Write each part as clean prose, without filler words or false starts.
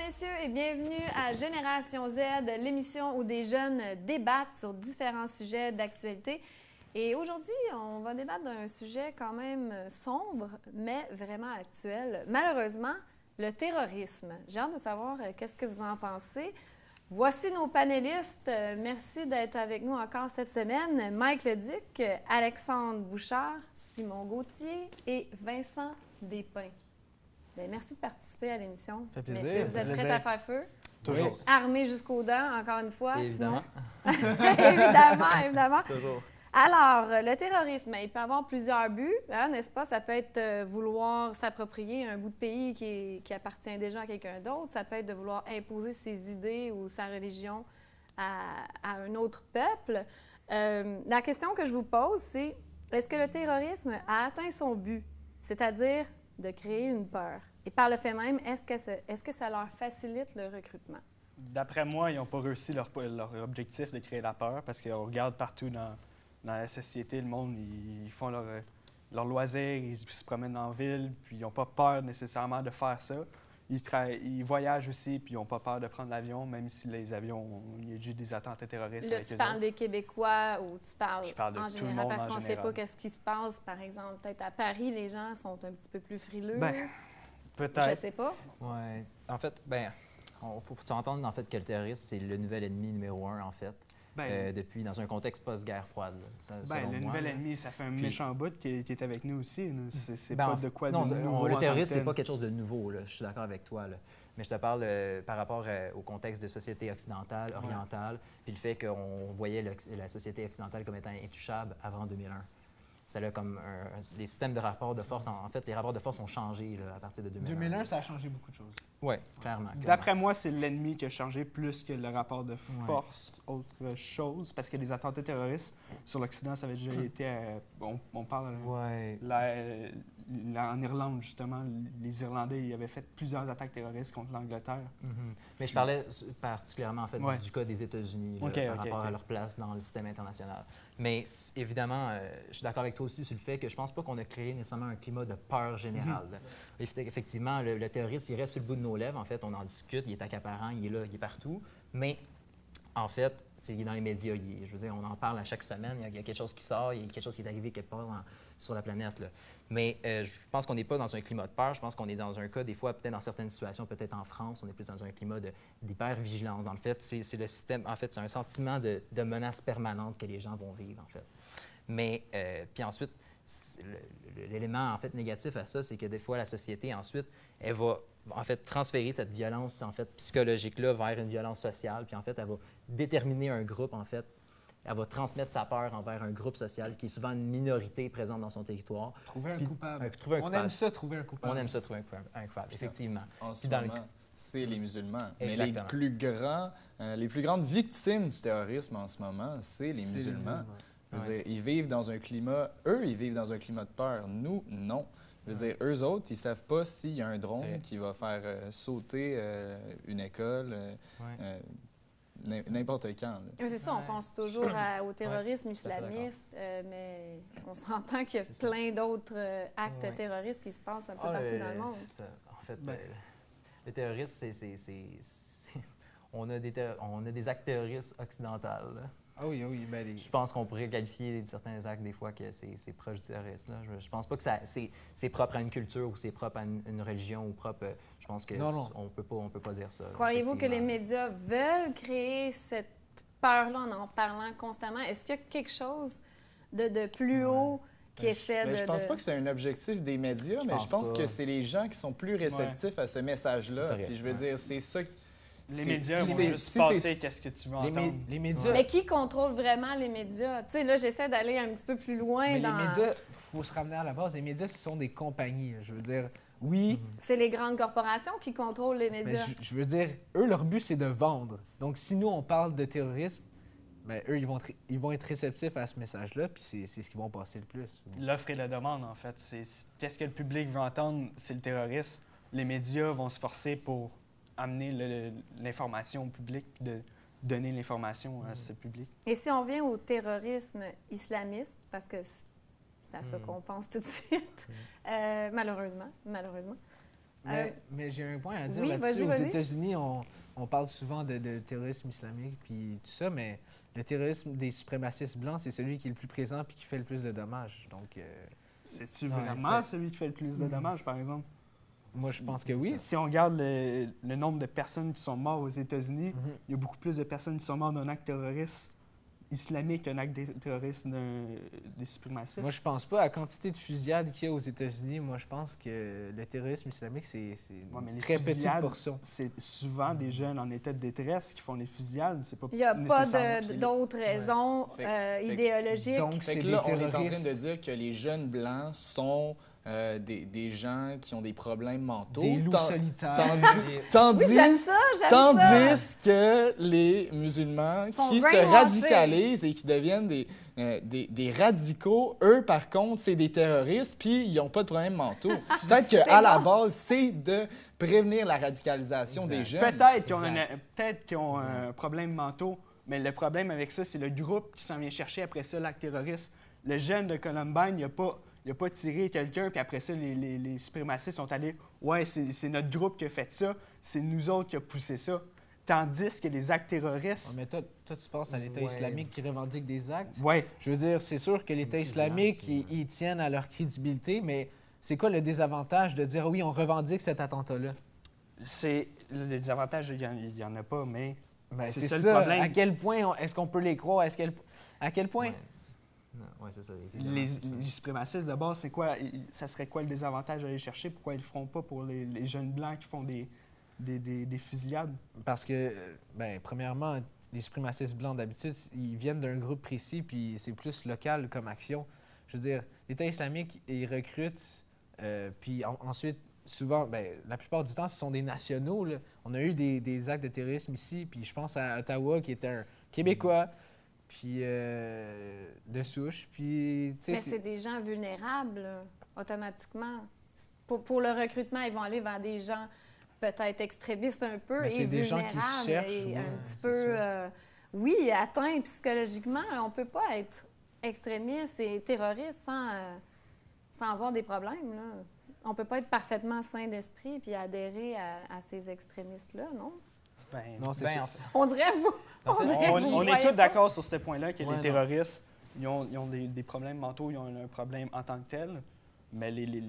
messieurs, et bienvenue à Génération Z, l'émission où des jeunes débattent sur différents sujets d'actualité. Et aujourd'hui, on va débattre d'un sujet quand même sombre, mais vraiment actuel. Malheureusement, le terrorisme. J'ai hâte de savoir qu'est-ce que vous en pensez. Voici nos panélistes. Merci d'être avec nous encore cette semaine. Mike Leduc, Alexandre Bouchard, Simon Gauthier et Vincent Despins. Bien, merci de participer à l'émission. Ça fait plaisir. Messieurs, vous êtes prêts à faire feu? Toujours. Oui. Armés jusqu'aux dents, encore une fois. Évidemment. Évidemment. Toujours. Alors, le terrorisme, il peut avoir plusieurs buts, hein, n'est-ce pas? Ça peut être vouloir s'approprier un bout de pays qui appartient déjà à quelqu'un d'autre. Ça peut être de vouloir imposer ses idées ou sa religion à un autre peuple. La question que je vous pose, c'est est-ce que le terrorisme a atteint son but? C'est-à-dire de créer une peur. Et par le fait même, est-ce que ça leur facilite le recrutement? D'après moi, ils n'ont pas réussi leur objectif de créer la peur parce qu'on regarde partout dans la société, le monde, ils font leur loisir, ils se promènent en ville, puis ils n'ont pas peur nécessairement de faire ça. Ils voyagent aussi, puis ils n'ont pas peur de prendre l'avion, même si les avions, il y a eu des attentats terroristes. Là, tu parles des Québécois ou tu parles de en tout le général? monde Parce en qu'on ne sait général. pas ce qui se passe, par exemple. Peut-être à Paris, les gens sont un petit peu plus frileux. Peut-être. Je ne sais pas. Ouais. En fait, faut s'entendre en fait que le terrorisme, c'est le nouvel ennemi numéro un, en fait. Depuis, dans un contexte post-guerre froide. Le nouvel ennemi, ça fait un méchant bout qui est avec nous aussi. C'est Ben, pas de quoi de non, nouveau. le terrorisme, c'est pas quelque chose de nouveau. Là. Je suis d'accord avec toi. Là. Mais je te parle par rapport au contexte de société occidentale, orientale, puis le fait qu'on voyait la société occidentale comme étant intouchable avant 2001. Ça a comme les systèmes de rapports de force, en fait, les rapports de force ont changé là, à partir de 2001. 2001, ça a changé beaucoup de choses. Oui, clairement. D'après moi, c'est l'ennemi qui a changé plus que le rapport de force, autre chose. Parce que les attentats terroristes sur l'Occident, ça avait déjà été... on parle... en Irlande, justement, les Irlandais ils avaient fait plusieurs attaques terroristes contre l'Angleterre. Mais je parlais particulièrement en fait, du cas des États-Unis par rapport à leur place dans le système international. Mais évidemment, je suis d'accord avec toi aussi sur le fait que je pense pas qu'on a créé nécessairement un climat de peur générale. Effectivement, le terroriste, il reste sur le bout de nos lèvres. En fait, on en discute, il est accaparant, il est là, il est partout. Mais en fait, il est dans les médias. Je veux dire, on en parle à chaque semaine. Il y a quelque chose qui sort, il y a quelque chose qui est arrivé quelque part sur la planète. Là. Mais je pense qu'on n'est pas dans un climat de peur. Je pense qu'on est dans un cas, des fois, peut-être dans certaines situations, peut-être en France, on est plus dans un climat d'hyper-vigilance. Dans le fait, c'est le système, en fait, c'est un sentiment de menace permanente que les gens vont vivre, en fait. Mais, puis ensuite, l'élément, en fait, négatif à ça, c'est que des fois, la société, ensuite, elle va, en fait, transférer cette violence, en fait, psychologique-là vers une violence sociale. Puis, en fait, elle va déterminer un groupe, en fait. Elle va transmettre sa peur envers un groupe social qui est souvent une minorité présente dans son territoire. Trouver un coupable. On aime ça, trouver un coupable. On aime ça, trouver un coupable, effectivement. En ce moment, c'est les musulmans. Exactement. Mais les plus grandes victimes du terrorisme en ce moment, c'est les musulmans. Je veux dire, ils vivent dans un climat... Eux, ils vivent dans un climat de peur. Nous, non. Je veux dire, eux autres, ils savent pas s'il y a un drone qui va faire sauter une école... N'importe quand. C'est ça, on pense toujours au terrorisme islamiste, mais on s'entend qu'il y a plein d'autres actes terroristes qui se passent un peu partout dans le monde. En fait, le terrorisme, on a des actes terroristes occidentaux. Ah oui. Je pense qu'on pourrait qualifier certains actes des fois que c'est proche du terrorisme. Là. Je pense pas que c'est propre à une culture ou c'est propre à une religion ou propre... Je pense que on peut pas dire ça. Croyez-vous que les médias veulent créer cette peur-là en parlant constamment? Est-ce qu'il y a quelque chose de plus haut qui essaie de... Je pense pas que c'est un objectif des médias, mais je pense que c'est les gens qui sont plus réceptifs à ce message-là. Puis je veux dire, c'est ça qui... Les médias vont juste passer qu'est-ce que tu veux entendre. Les médias... Mais qui contrôle vraiment les médias? Tu sais, là, j'essaie d'aller un petit peu plus loin Mais dans... les médias, il faut se ramener à la base. Les médias, ce sont des compagnies. Je veux dire, oui... C'est les grandes corporations qui contrôlent les médias. Mais je veux dire, eux, leur but, c'est de vendre. Donc, si nous, on parle de terrorisme, bien, eux, ils vont être réceptifs à ce message-là, puis c'est ce qu'ils vont passer le plus. L'offre et la demande, en fait. Qu'est-ce que le public veut entendre? C'est le terrorisme. Les médias vont se forcer pour amener l'information au public, de donner l'information à ce public. Et si on vient au terrorisme islamiste, parce que c'est à ça qu'on pense tout de suite, malheureusement, Mais j'ai un point à dire oui, là-dessus. vas-y. Aux États-Unis, on parle souvent de terrorisme islamique puis tout ça, mais le terrorisme des suprémacistes blancs, c'est celui qui est le plus présent puis qui fait le plus de dommages. Donc, c'est-tu vraiment celui qui fait le plus de dommages, par exemple? moi, je pense que oui. Si on regarde le nombre de personnes qui sont mortes aux États-Unis, il y a beaucoup plus de personnes qui sont mortes d'un acte terroriste islamique qu'un acte terroriste des suprémacistes. Moi, je pense pas. À la quantité de fusillades qu'il y a aux États-Unis, moi, je pense que le terrorisme islamique, c'est une très petite portion. C'est souvent des jeunes en état de détresse qui font des fusillades. C'est pas Il n'y a pas nécessairement- d'autres raisons idéologiques. Donc, Fait c'est que des là, on est en train terroristes. de dire que les jeunes blancs sont des gens qui ont des problèmes mentaux. Des loups solitaires. Tandis, Oui, j'aime ça. tandis que les musulmans Sont qui se brainwashés. radicalisent et qui deviennent des radicaux, eux, par contre, c'est des terroristes, puis ils n'ont pas de problèmes mentaux. Peut-être qu'à la base, c'est de prévenir la radicalisation des jeunes. Peut-être qu'ils ont un problème mentaux, mais le problème avec ça, c'est le groupe qui s'en vient chercher après ça l'acte terroriste. Le jeune de Columbine, il n'a pas tiré quelqu'un, puis après ça, les suprémacistes sont allés « Ouais, c'est notre groupe qui a fait ça, c'est nous autres qui a poussé ça. » Tandis que les actes terroristes... Mais toi, tu penses à l'État islamique qui revendique des actes? Ouais. Je veux dire, c'est sûr que l'État islamique, ils tiennent à leur crédibilité, mais c'est quoi le désavantage de dire « Oui, on revendique cet attentat-là » ? Le désavantage, il n'y en a pas, mais c'est ça ça le problème. À quel point est-ce qu'on peut les croire? À quel point? Oui, c'est ça. Les suprémacistes, de base, c'est quoi? Ça serait quoi le désavantage d'aller chercher? Pourquoi ils ne le feront pas pour les jeunes blancs qui font des fusillades? Parce que, premièrement, les suprémacistes blancs, d'habitude, ils viennent d'un groupe précis, puis c'est plus local comme action. Je veux dire, l'État islamique, ils recrutent, puis ensuite, souvent, la plupart du temps, ce sont des nationaux, là. On a eu des actes de terrorisme ici, puis je pense à Ottawa, qui était un Québécois, puis de souche, puis... Mais c'est des gens vulnérables, là, automatiquement. Pour le recrutement, ils vont aller vers des gens peut-être extrémistes un peu mais et c'est des gens vulnérables qui se cherchent, et ouais, un petit peu, oui, atteints psychologiquement. On ne peut pas être extrémiste et terroriste sans avoir des problèmes, là. On ne peut pas être parfaitement sain d'esprit puis adhérer à ces extrémistes-là, non? Non, c'est ça. On dirait vous. On est tous d'accord sur ce point-là que Ouais, les terroristes, ils ont des problèmes mentaux, ils ont un problème en tant que tel, mais les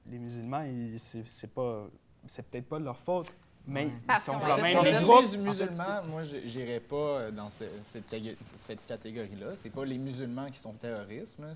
musulmans, c'est peut-être pas de leur faute, mais ils sont quand même En les fait, groupes les musulmans, moi, je n'irais pas dans cette catégorie-là. C'est pas les musulmans qui sont terroristes, là.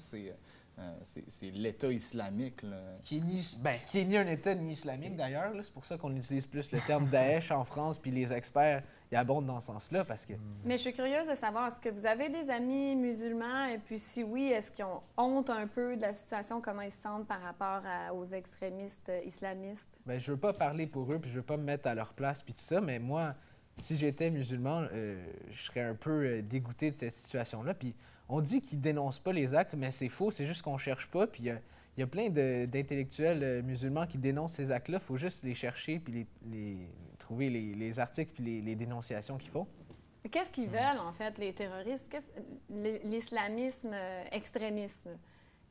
C'est l'État islamique, là. Qui est ni un État ni islamique, d'ailleurs. Là. C'est pour ça qu'on utilise plus le terme Daesh en France, puis les experts y abondent dans ce sens-là, parce que... Mais je suis curieuse de savoir, est-ce que vous avez des amis musulmans? Et puis si oui, est-ce qu'ils ont honte un peu de la situation, comment ils se sentent par rapport aux extrémistes islamistes? Je veux pas parler pour eux, puis je veux pas me mettre à leur place, puis tout ça, mais moi, si j'étais musulman, je serais un peu dégoûté de cette situation-là. Puis on dit qu'ils dénoncent pas les actes, mais c'est faux, c'est juste qu'on cherche pas. Puis il y a plein d'intellectuels musulmans qui dénoncent ces actes-là. Il faut juste les chercher, puis trouver les articles, puis les dénonciations qu'ils font. Qu'est-ce qu'ils veulent, en fait, les terroristes? L'islamisme extrémiste?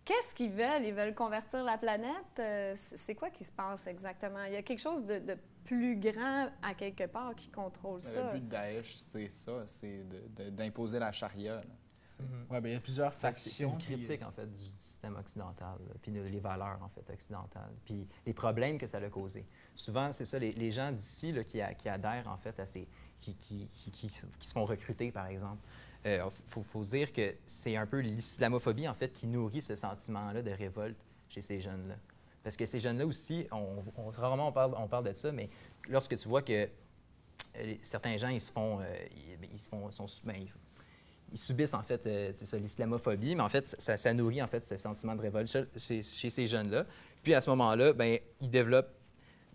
Qu'est-ce qu'ils veulent? Ils veulent convertir la planète? C'est quoi qui se passe exactement? Il y a quelque chose de plus grand à quelque part qui contrôle ça. Le but de Daesh, c'est ça, c'est d'imposer la charia, là. Oui, il y a plusieurs C'est factions. une critique, en fait, du système occidental, là, puis les valeurs, en fait, occidentales, puis les problèmes que ça a causés. Souvent, c'est ça, les gens d'ici là, qui adhèrent, en fait, à ces... qui se font recruter, par exemple. Faut se dire que c'est un peu l'islamophobie, en fait, qui nourrit ce sentiment-là de révolte chez ces jeunes-là. Parce que ces jeunes-là aussi, rarement on parle de ça, mais lorsque tu vois que certains gens, ils subissent, en fait, l'islamophobie, mais en fait, ça nourrit, en fait, ce sentiment de révolte chez ces jeunes-là. Puis, à ce moment-là, ils développent,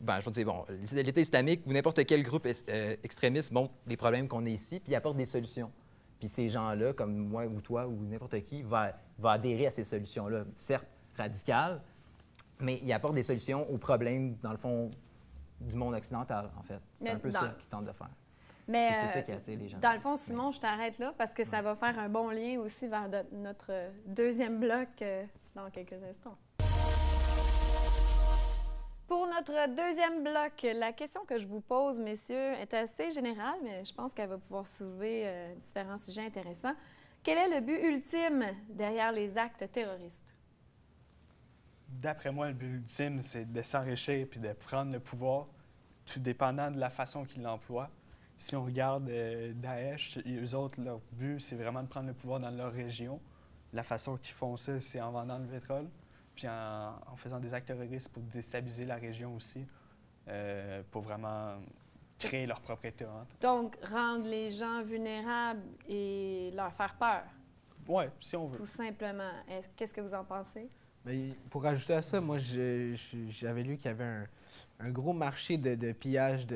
je veux dire, l'État islamique ou n'importe quel groupe extrémiste montre les problèmes qu'on a ici, puis apporte des solutions. Puis ces gens-là, comme moi ou toi ou n'importe qui, va adhérer à ces solutions-là, certes radicales, mais ils apportent des solutions aux problèmes, dans le fond, du monde occidental, en fait. C'est un peu ça qu'ils tentent de faire. Mais c'est ça qui attire les gens. Dans le fond, Simon, je t'arrête là parce que ça va faire un bon lien aussi vers notre deuxième bloc dans quelques instants. Pour notre deuxième bloc, la question que je vous pose, messieurs, est assez générale, mais je pense qu'elle va pouvoir soulever différents sujets intéressants. Quel est le but ultime derrière les actes terroristes? D'après moi, le but ultime, c'est de s'enrichir puis de prendre le pouvoir, tout dépendant de la façon qu'ils l'emploient. Si on regarde Daesh, eux autres, leur but, c'est vraiment de prendre le pouvoir dans leur région. La façon qu'ils font ça, c'est en vendant le pétrole, puis en faisant des actes terroristes pour déstabiliser la région aussi, pour vraiment créer leur propre État. Donc, rendre les gens vulnérables et leur faire peur. Oui, si on veut. Tout simplement. Qu'est-ce que vous en pensez? Mais pour ajouter à ça, moi, j'avais lu qu'il y avait un gros marché de pillage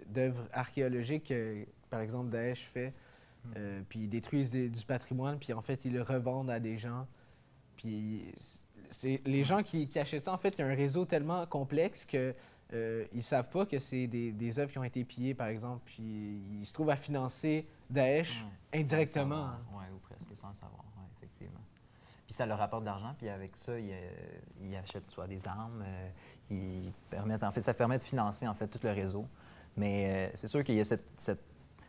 d'œuvres archéologiques que, par exemple, Daesh fait. Puis ils détruisent du patrimoine, puis en fait, ils le revendent à des gens. Puis c'est les gens qui achètent ça, en fait, il y a un réseau tellement complexe que ils savent pas que c'est des œuvres qui ont été pillées, par exemple, puis ils se trouvent à financer Daesh indirectement. Oui, ou presque sans le savoir, oui, effectivement. Puis ça leur rapporte de l'argent, puis avec ça, ils achètent soit des armes, qui permettent, en fait, ça permet de financer, en fait, tout le réseau. Mais c'est sûr qu'il y a cette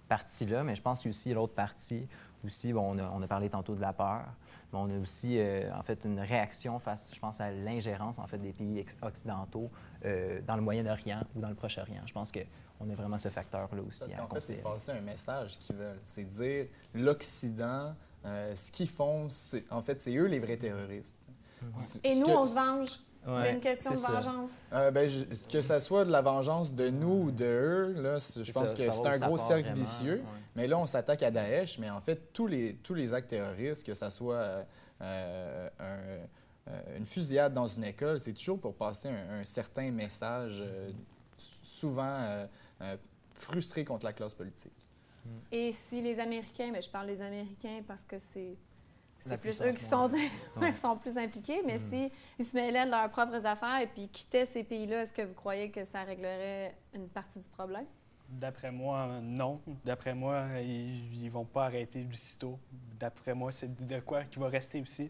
partie-là, mais je pense qu'il y a aussi l'autre partie. Aussi, bon, on a parlé tantôt de la peur, mais on a aussi, en fait, une réaction face, je pense, à l'ingérence, en fait, des pays occidentaux dans le Moyen-Orient ou dans le Proche-Orient. Je pense qu'on a vraiment ce facteur-là aussi. Parce à qu'en fait, c'est considérer. passer un message qu'ils veulent. C'est dire l'Occident, ce qu'ils font, en fait, c'est eux les vrais terroristes. Et nous, on se venge. Ouais, C'est une question de c'est ça. vengeance. Que ça soit de la vengeance de nous ou de eux, là, je pense que c'est un gros cercle vicieux. Ouais. Mais là, on s'attaque à Daesh, mais en fait, tous les actes terroristes, que ça soit une fusillade dans une école, c'est toujours pour passer un certain message, souvent frustré contre la classe politique. Et si les Américains, mais je parle des Américains parce que c'est La plus puissance eux qui sont, mondiale. sont plus impliqués, mais si ils se mêlaient de leurs propres affaires et puis quittaient ces pays-là, est-ce que vous croyez que ça réglerait une partie du problème? D'après moi, non. D'après moi, ils vont pas arrêter du sitôt. D'après moi, c'est de quoi qui va rester aussi.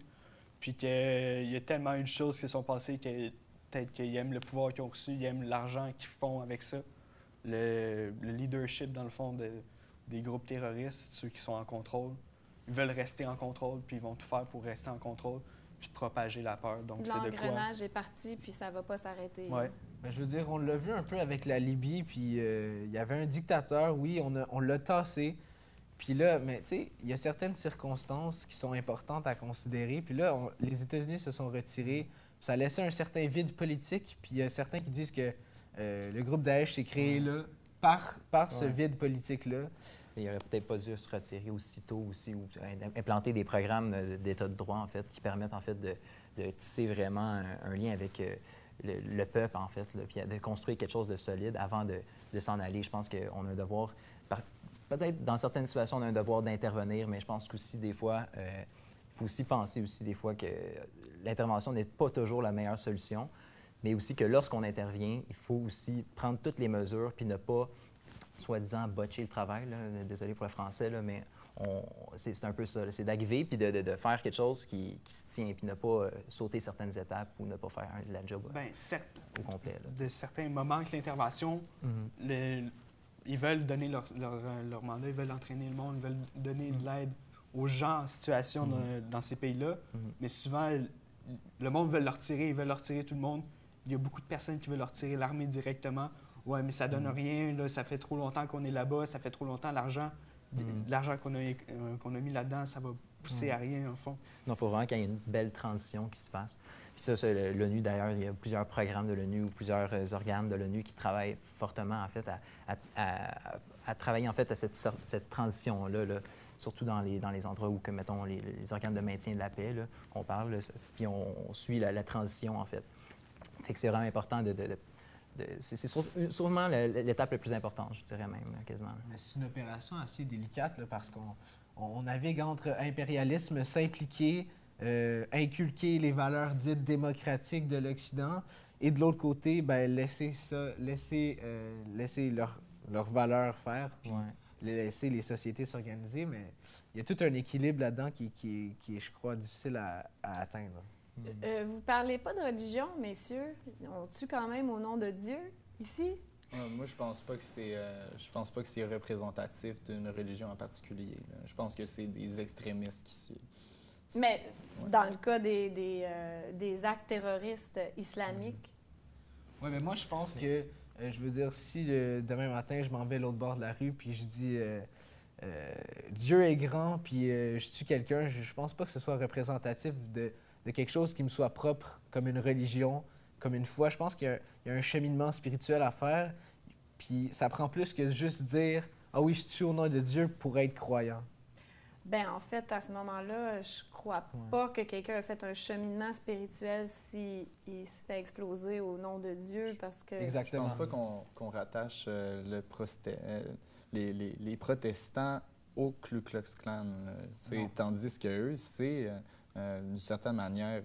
Puis qu'il y a tellement eu de choses qui sont passées que peut-être qu'ils aiment le pouvoir qu'ils ont reçu, ils aiment l'argent qu'ils font avec ça. Le leadership, dans le fond, des groupes terroristes, ceux qui sont en contrôle, ils veulent rester en contrôle, puis ils vont tout faire pour rester en contrôle, puis propager la peur. Donc, c'est de quoi... L'engrenage est parti, puis ça va pas s'arrêter. Ouais. Mais je veux dire, on l'a vu un peu avec la Libye, puis il y avait un dictateur, oui, on l'a tassé. Puis là, mais tu sais, il y a certaines circonstances qui sont importantes à considérer. Puis là, les États-Unis se sont retirés. Ça a laissé un certain vide politique. Puis il y a certains qui disent que le groupe Daesh s'est créé là par ce vide politique-là. Il n'aurait peut-être pas dû se retirer aussitôt aussi ou implanter des programmes d'état de droit, en fait, qui permettent, en fait, de tisser vraiment un lien avec le peuple, en fait, là, puis de construire quelque chose de solide avant de s'en aller. Je pense qu'on a un devoir, peut-être dans certaines situations, on a un devoir d'intervenir, mais je pense qu'aussi, des fois, il faut aussi penser aussi, des fois, que l'intervention n'est pas toujours la meilleure solution, mais aussi que lorsqu'on intervient, il faut aussi prendre toutes les mesures puis ne pas soi-disant botcher le travail, là. Désolé pour le français, là, mais c'est un peu ça. C'est d'arriver puis de faire quelque chose qui se tient, puis ne pas sauter certaines étapes ou ne pas faire la job au complet. De certains moments que l'intervention, ils veulent donner leur mandat, ils veulent entraîner le monde, ils veulent donner de l'aide aux gens en situation dans ces pays-là. Mais souvent, le monde veut leur tirer, ils veulent leur tirer tout le monde. Il y a beaucoup de personnes qui veulent leur tirer l'armée directement. Ouais, mais ça donne rien, là, ça fait trop longtemps qu'on est là-bas, ça fait trop longtemps, l'argent qu'on a mis là-dedans, ça va pousser à rien, en fond. Non, il faut vraiment qu'il y ait une belle transition qui se fasse. Puis ça, l'ONU, d'ailleurs, il y a plusieurs programmes de l'ONU ou plusieurs organes de l'ONU qui travaillent fortement, en fait, à travailler, en fait, à cette transition-là, là, surtout dans les endroits où, que, mettons, les organes de maintien de la paix, là, qu'on parle, là, puis on suit la transition, en fait. Fait que c'est vraiment important c'est sûrement l'étape la plus importante, je dirais même, quasiment. Mais c'est une opération assez délicate là, parce qu'on navigue entre impérialisme, s'impliquer, inculquer les valeurs dites démocratiques de l'Occident et de l'autre côté, ben, laisser leurs valeurs faire, puis laisser les sociétés s'organiser. Mais il y a tout un équilibre là-dedans qui est, je crois, difficile à atteindre. Vous parlez pas de religion, messieurs. On tue quand même au nom de Dieu, ici? Moi, je pense pas que c'est représentatif d'une religion en particulier, là. Je pense que c'est des extrémistes qui... Mais dans le cas des actes terroristes islamiques... Oui, mais moi, je pense que, je veux dire, si demain matin, je m'en vais à l'autre bord de la rue, puis je dis Dieu est grand, puis je tue quelqu'un, je pense pas que ce soit représentatif de quelque chose qui me soit propre, comme une religion, comme une foi. Je pense qu'il y a un cheminement spirituel à faire, puis ça prend plus que juste dire « Ah oui, je tue au nom de Dieu » pour être croyant. Bien, en fait, à ce moment-là, je crois pas que quelqu'un a fait un cheminement spirituel s'il se fait exploser au nom de Dieu, parce que... Exactement. Je pense pas qu'on rattache les protestants au Ku Klux Klan. Tandis que eux, c'est d'une certaine manière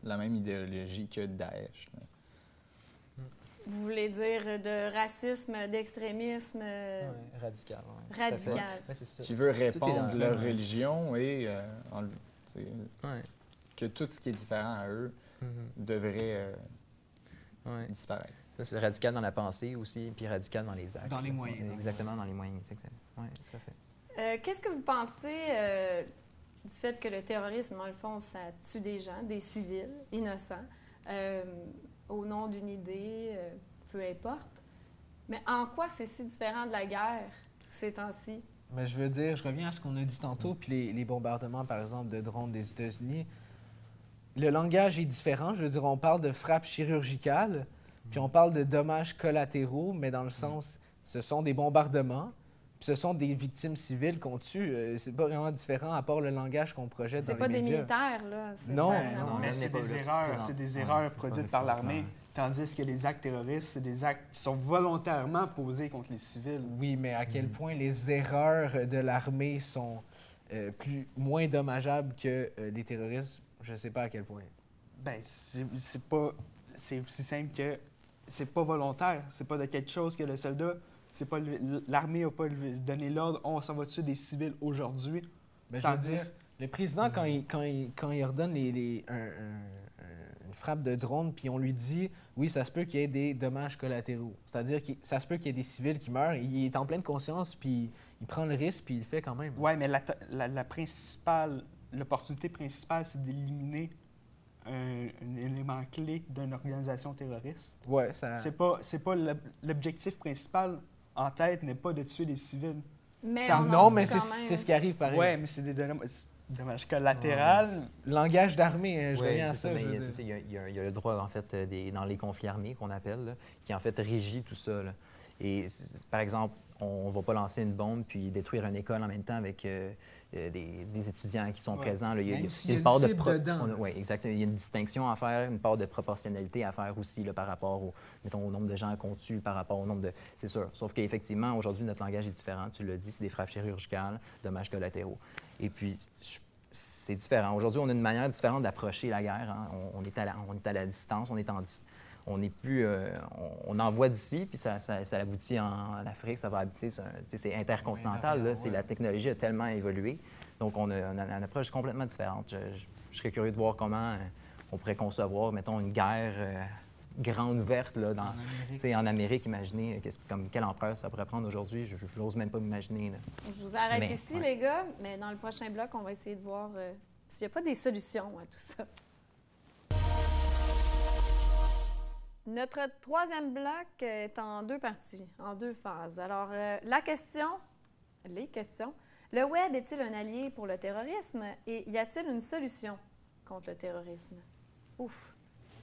la même idéologie que Daesh. Là. Vous voulez dire de racisme, d'extrémisme... Radical. Ouais. Radical. Ouais, c'est ça. Qui veut répandre leur religion et que tout ce qui est différent à eux devrait disparaître. Ça, c'est radical dans la pensée aussi, puis radical dans les actes. Dans les moyens. Exactement, dans les moyens. Oui, tout à fait. Qu'est-ce que vous pensez du fait que le terrorisme, dans le fond, ça tue des gens, des civils, innocents, au nom d'une idée, peu importe. Mais en quoi c'est si différent de la guerre ces temps-ci? Mais je veux dire, je reviens à ce qu'on a dit tantôt, puis les bombardements, par exemple, de drones des États-Unis. Le langage est différent. Je veux dire, on parle de frappes chirurgicales, puis on parle de dommages collatéraux, mais dans le sens, ce sont des bombardements, puis ce sont des victimes civiles qu'on tue. C'est pas vraiment différent, à part le langage qu'on projette dans les médias. C'est pas des militaires, là. Non, non. Mais c'est des erreurs produites par l'armée. Tandis que les actes terroristes, c'est des actes qui sont volontairement posés contre les civils. Oui, mais à quel point les erreurs de l'armée sont moins dommageables que les terroristes, je ne sais pas à quel point. Ben, c'est aussi simple que c'est pas volontaire. C'est pas de quelque chose que le soldat, c'est pas l'armée n'a pas donné l'ordre, on s'en va tuer des civils aujourd'hui. Ben, je veux dire, le président, quand il ordonne une frappe de drone, puis on lui dit, oui, ça se peut qu'il y ait des dommages collatéraux. C'est-à-dire que ça se peut qu'il y ait des civils qui meurent. Il est en pleine conscience, puis il prend le risque, puis il le fait quand même. Oui, mais l'opportunité principale, c'est d'éliminer un élément clé d'une organisation terroriste. Ouais, ça... C'est pas l'objectif principal en tête n'est pas de tuer des civils. Mais non, mais c'est ce qui arrive pareil. Oui, mais c'est des dommages collatéraux. Langage d'armée, je reviens à ça. Il y a le droit, en fait, dans les conflits armés qu'on appelle, là, qui, en fait, régit tout ça. Là. Et, par exemple, on ne va pas lancer une bombe puis détruire une école en même temps avec des étudiants qui sont présents. Là. Même s'il y a une cible dedans. Oui, exactement. Il y a une distinction à faire, une part de proportionnalité à faire aussi là, par rapport au nombre de gens qu'on tue, par rapport au nombre de... C'est sûr. Sauf qu'effectivement, aujourd'hui, notre langage est différent. Tu l'as dit, c'est des frappes chirurgicales, dommages collatéraux. Et puis, c'est différent. Aujourd'hui, on a une manière différente d'approcher la guerre. Hein. On est à la distance, on n'est plus... on envoie d'ici, puis ça aboutit en Afrique, ça va aboutir... C'est intercontinental, là. La technologie a tellement évolué. Donc, on a une approche complètement différente. Je serais curieux de voir comment on pourrait concevoir, mettons, une guerre grande ouverte là, en Amérique. Imaginez quelle ampleur ça pourrait prendre aujourd'hui. Je n'ose même pas m'imaginer. Je vous arrête ici, les gars, mais dans le prochain bloc, on va essayer de voir s'il n'y a pas des solutions à tout ça. Notre troisième bloc est en deux parties, en deux phases. Alors, les questions. Le Web est-il un allié pour le terrorisme et y a-t-il une solution contre le terrorisme? Ouf!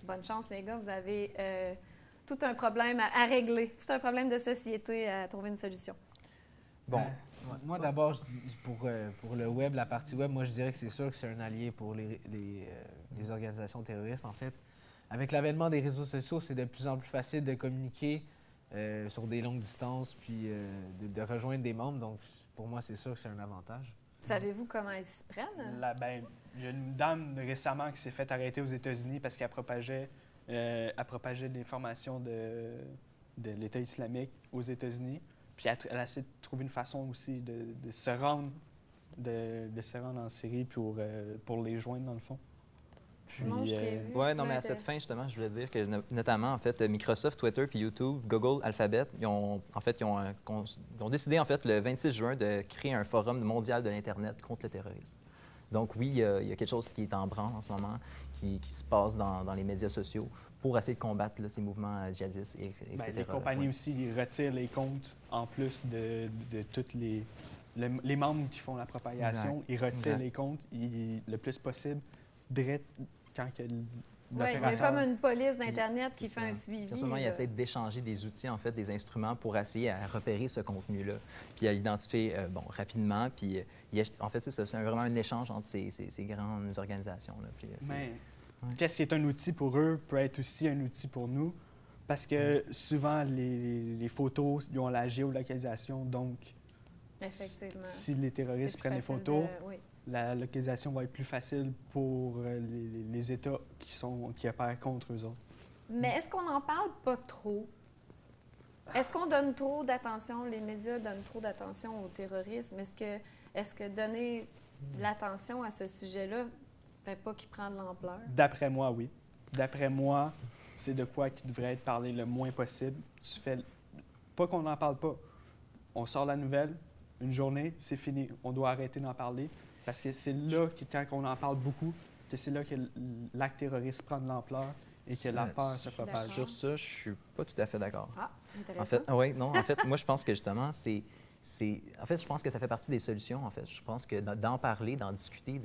Bonne chance, les gars, vous avez tout un problème à régler, tout un problème de société à trouver une solution. Bon, moi d'abord, pour le Web, la partie Web, moi je dirais que c'est sûr que c'est un allié pour les organisations terroristes, en fait. Avec l'avènement des réseaux sociaux, c'est de plus en plus facile de communiquer sur des longues distances puis de rejoindre des membres. Donc, pour moi, c'est sûr que c'est un avantage. Savez-vous comment ils s'y prennent? Il y a une dame récemment qui s'est fait arrêter aux États-Unis parce qu'elle propageait l'information de l'État islamique aux États-Unis. Puis elle a essayé de trouver une façon aussi de se rendre en Syrie pour les joindre, dans le fond. Simon, je t'ai vu. Oui, tu non, mais à cette fin, justement, je voulais dire que notamment, en fait, Microsoft, Twitter puis YouTube, Google, Alphabet, ils ont décidé, en fait, le 26 juin de créer un forum mondial de l'Internet contre le terrorisme. Donc oui, il y a quelque chose qui est en branle en ce moment, qui se passe dans les médias sociaux pour essayer de combattre là, ces mouvements djihadistes, etc. Les compagnies aussi ils retirent les comptes en plus de tous les membres qui font la propagation. Exact. Ils retirent Exact. les comptes le plus possible, direct quand que Oui, il y a l'opérateur... comme une police d'Internet qui C'est fait un ça. suivi. En ce moment, ils là. essaient d'échanger des outils, en fait, des instruments pour essayer à repérer ce contenu-là, puis à l'identifier rapidement. Puis, en fait, c'est vraiment un échange entre ces grandes organisations-là. Puis, Mais qu'est-ce qui est un outil pour eux peut être aussi un outil pour nous, parce que souvent, les photos, ils ont la géolocalisation, donc Effectivement. si les C'est terroristes plus prennent les facile photos, oui. la localisation va être plus facile pour les États qui opèrent contre eux autres. Mais est-ce qu'on n'en parle pas trop? Est-ce qu'on donne trop d'attention, les médias donnent trop d'attention au terrorisme? Est-ce que donner l'attention à ce sujet-là ne fait pas qu'il prend de l'ampleur? D'après moi, oui. D'après moi, c'est de quoi qui devrait être parlé le moins possible. Tu fais... Pas qu'on n'en parle pas. On sort la nouvelle, une journée, c'est fini. On doit arrêter d'en parler. Parce que c'est là, quand on en parle beaucoup, que c'est là que l'acte terroriste prend de l'ampleur et que la peur se propage. Sur ça, je suis pas tout à fait d'accord. Ah, intéressant. En fait, oui, non, en fait, moi, je pense que justement, en fait, je pense que ça fait partie des solutions, en fait. Je pense que d'en parler, d'en discuter,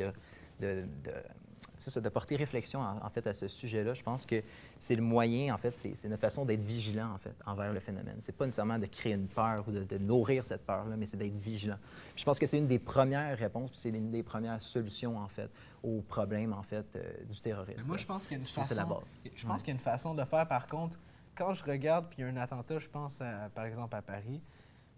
c'est ça, de porter réflexion, en fait, à ce sujet-là, je pense que c'est le moyen, en fait, c'est notre façon d'être vigilant, en fait, envers le phénomène. C'est pas nécessairement de créer une peur ou de nourrir cette peur-là, mais c'est d'être vigilant. Puis je pense que c'est une des premières réponses, puis c'est une des premières solutions, en fait, au problème, en fait, du terrorisme. Mais moi, je pense qu'il y a une Je trouve que c'est la façon... base. Je pense qu'il y a une façon de faire, par contre, quand je regarde, puis il y a un attentat, je pense, par exemple, à Paris,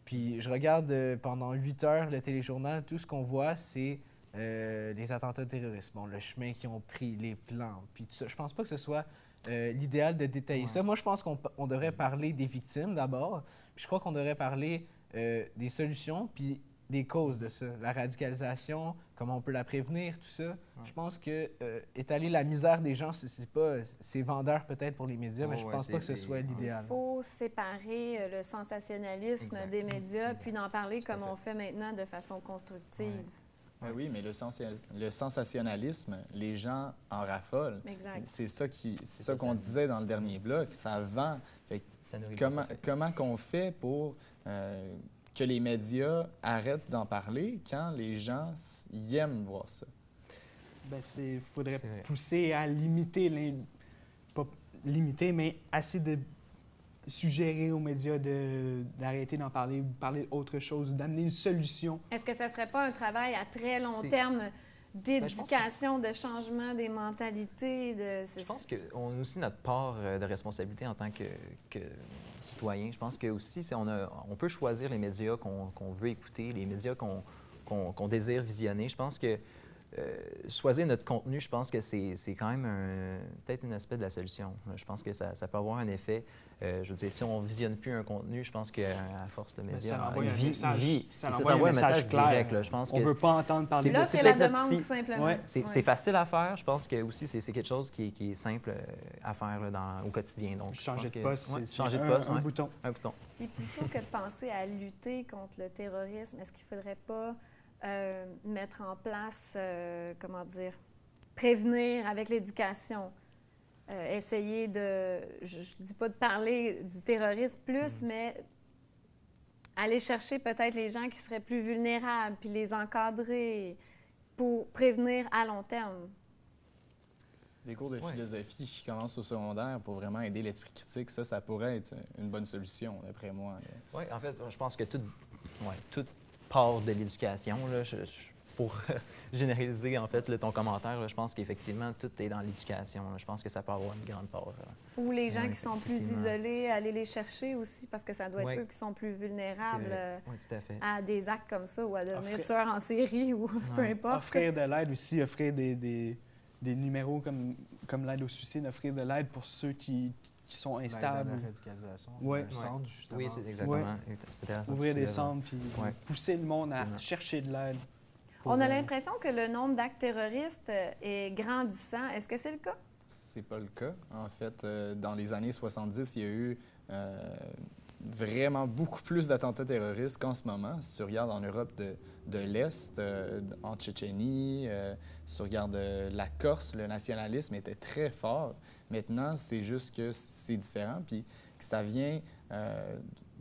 puis je regarde pendant 8 heures le téléjournal, tout ce qu'on voit, c'est les attentats terroristes. Bon, le chemin qu'ils ont pris, les plans, puis tout ça. Je pense pas que ce soit l'idéal de détailler ça. Moi, je pense qu'on devrait parler des victimes d'abord, puis je crois qu'on devrait parler des solutions, puis des causes de ça. La radicalisation, comment on peut la prévenir, tout ça. Je pense que étaler la misère des gens, c'est vendeur peut-être pour les médias, mais je pense pas que ce soit l'idéal. Il faut séparer le sensationnalisme Exact. des médias, Exact. puis d'en parler Tout à comme fait. on fait maintenant de façon constructive. Ben oui, mais le sensationnalisme, les gens en raffolent. Exact. C'est ça ça, qu'on ça- disait dans le dernier bloc. Ça vend. Fait que Ça nourrit le conflit. comment qu'on fait pour que les médias arrêtent d'en parler quand les gens y aiment voir ça? Ben, faudrait C'est vrai. pousser à limiter, pas limiter, mais assez de suggérer aux médias d'arrêter d'en parler, de parler d'autre chose, d'amener une solution. Est-ce que ça ne serait pas un travail à très long C'est- terme je pense d'éducation, de changement des mentalités? Je pense qu'on a aussi notre part de responsabilité en tant que citoyen. Je pense que aussi, on peut choisir les médias qu'on veut écouter, les médias qu'on désire visionner. Je pense que choisir notre contenu, je pense que c'est quand même peut-être un aspect de la solution. Je pense que ça peut avoir un effet. Je veux dire, si on ne visionne plus un contenu, je pense qu'à force, le média, ça envoie il un vit- message- il vit- ça ça envoie un envoie un message message clair. direct. Là. Je pense On que veut pas entendre parler c'est de là- L'offre c'est et la peut-être demande, petit- tout simplement. Ouais. c'est facile à faire. Je pense que aussi c'est quelque chose qui est simple à faire là, au quotidien. Donc, je Changer pense de que- poste, ouais, c'est changer de un poste, ouais. bouton. Un bouton. Puis plutôt que de penser à lutter contre le terrorisme, est-ce qu'il ne faudrait pas mettre en place, prévenir avec l'éducation? Essayer de, je ne dis pas de parler du terrorisme plus, mais aller chercher peut-être les gens qui seraient plus vulnérables, puis les encadrer pour prévenir à long terme. Des cours de Ouais. philosophie qui commencent au secondaire pour vraiment aider l'esprit critique, ça pourrait être une bonne solution, d'après moi. Oui, en fait, je pense que tout part de l'éducation. Là. Pour généraliser, en fait, ton commentaire, là, je pense qu'effectivement, tout est dans l'éducation. Je pense que ça peut avoir une grande part. Ou les gens Ouais, qui sont plus effectivement. isolés, aller les chercher aussi, parce que ça doit être Ouais. eux qui sont plus C'est vulnérables vrai. Oui, tout à fait. à des actes comme ça ou à devenir Offrir- tueurs en série ou peu Ouais. importe. Offrir de l'aide aussi, offrir des numéros comme l'aide au suicide, offrir de l'aide pour ceux qui sont L'aide à instables. la radicalisation. Ouais. Un centre, justement. Oui, c'est exactement. C'est intéressant. Ouvrir que tu des soulèves. centres, puis Ouais. pousser le monde à Effectivement. chercher de l'aide. On a l'impression que le nombre d'actes terroristes est grandissant. Est-ce que c'est le cas? C'est pas le cas. En fait, dans les années 70, il y a eu vraiment beaucoup plus d'attentats terroristes qu'en ce moment. Si tu regardes en Europe de l'Est, en Tchétchénie, si tu regardes la Corse, le nationalisme était très fort. Maintenant, c'est juste que c'est différent, puis que ça vient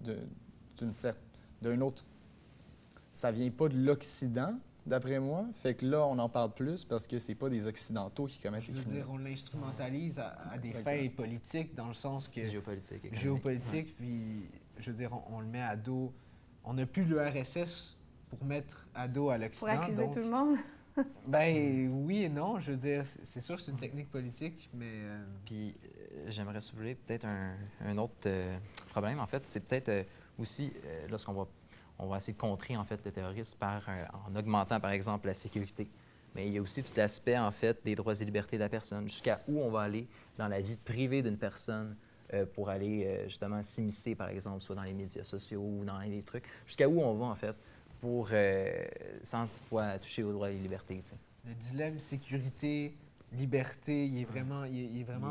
d'un autre... Ça vient pas de l'Occident, d'après moi. Fait que là, on en parle plus parce que c'est pas des Occidentaux qui commettent les crimes. Je veux dire, on l'instrumentalise à des fins politiques, dans le sens que... Géopolitique, puis, je veux dire, on le met à dos... On n'a plus l'URSS pour mettre à dos à l'Occident. Pour accuser donc, tout le monde? Ben oui et non. Je veux dire, c'est sûr que c'est une technique politique, mais... Puis j'aimerais soulever peut-être un autre problème, en fait. C'est peut-être aussi, lorsqu'on va essayer de contrer, en fait, le terrorisme en augmentant, par exemple, la sécurité. Mais il y a aussi tout l'aspect, en fait, des droits et libertés de la personne. Jusqu'à où on va aller dans la vie privée d'une personne pour aller, justement, s'immiscer, par exemple, soit dans les médias sociaux ou dans les trucs. Jusqu'à où on va, en fait, pour, sans toutefois toucher aux droits et libertés, tu sais. Le dilemme sécurité-liberté, il est vraiment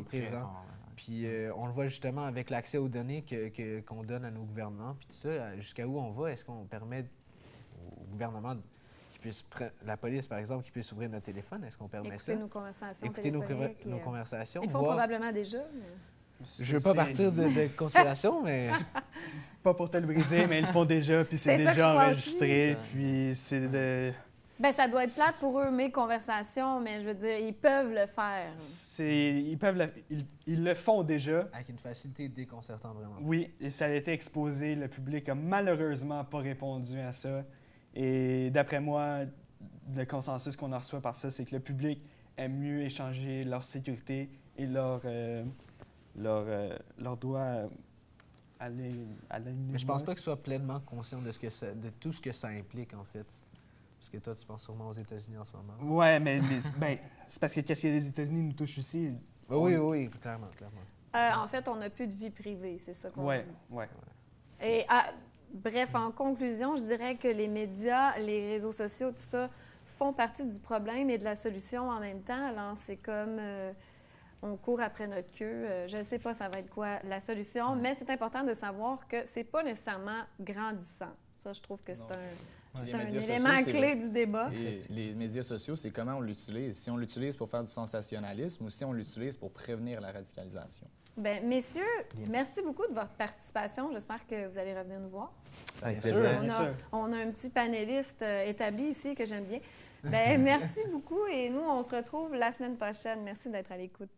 présent. Fort, ouais. Puis on le voit justement avec l'accès aux données qu'on donne à nos gouvernements. Puis tout ça, jusqu'à où on va? Est-ce qu'on permet au gouvernement qui puisse la police, par exemple, qui puisse ouvrir notre téléphone? Est-ce qu'on permet ça? Écouter nos conversations Écouter nos téléphoniques, conversations. Ils font probablement déjà. Mais... Je veux pas partir de conspiration, mais... Pas pour te le briser, mais ils le font déjà, puis c'est C'est ça que déjà je crois enregistré, aussi. puis c'est de... Bien, ça doit être plate pour eux, mes conversations, mais je veux dire, ils peuvent le faire. Ils le font déjà. Avec une facilité déconcertante, vraiment. Oui, et ça a été exposé. Le public a malheureusement pas répondu à ça. Et d'après moi, le consensus qu'on en reçoit par ça, c'est que le public aime mieux échanger leur sécurité et leur droit à l'anonymat. Mais je pense pas qu'ils soient pleinement conscients de tout ce que ça implique, en fait. Parce que toi, tu penses sûrement aux États-Unis en ce moment. Ouais, mais c'est parce que qu'est-ce qu'il y a les États-unis nous touche aussi. Oui, clairement. En fait, on n'a plus de vie privée, c'est ça qu'on dit. Ouais. Et bref, en conclusion, je dirais que les médias, les réseaux sociaux, tout ça, font partie du problème et de la solution en même temps. Alors, c'est comme on court après notre queue. Je ne sais pas ça va être quoi la solution, mais c'est important de savoir que c'est pas nécessairement grandissant. Ça, je trouve que c'est un élément clé du débat. Et les médias sociaux, c'est comment on l'utilise. Si on l'utilise pour faire du sensationnalisme ou si on l'utilise pour prévenir la radicalisation. Bien, messieurs, merci beaucoup de votre participation. J'espère que vous allez revenir nous voir. Avec Bien plaisir. sûr. On a un petit panéliste établi ici que j'aime bien. Bien, merci beaucoup et nous, on se retrouve la semaine prochaine. Merci d'être à l'écoute.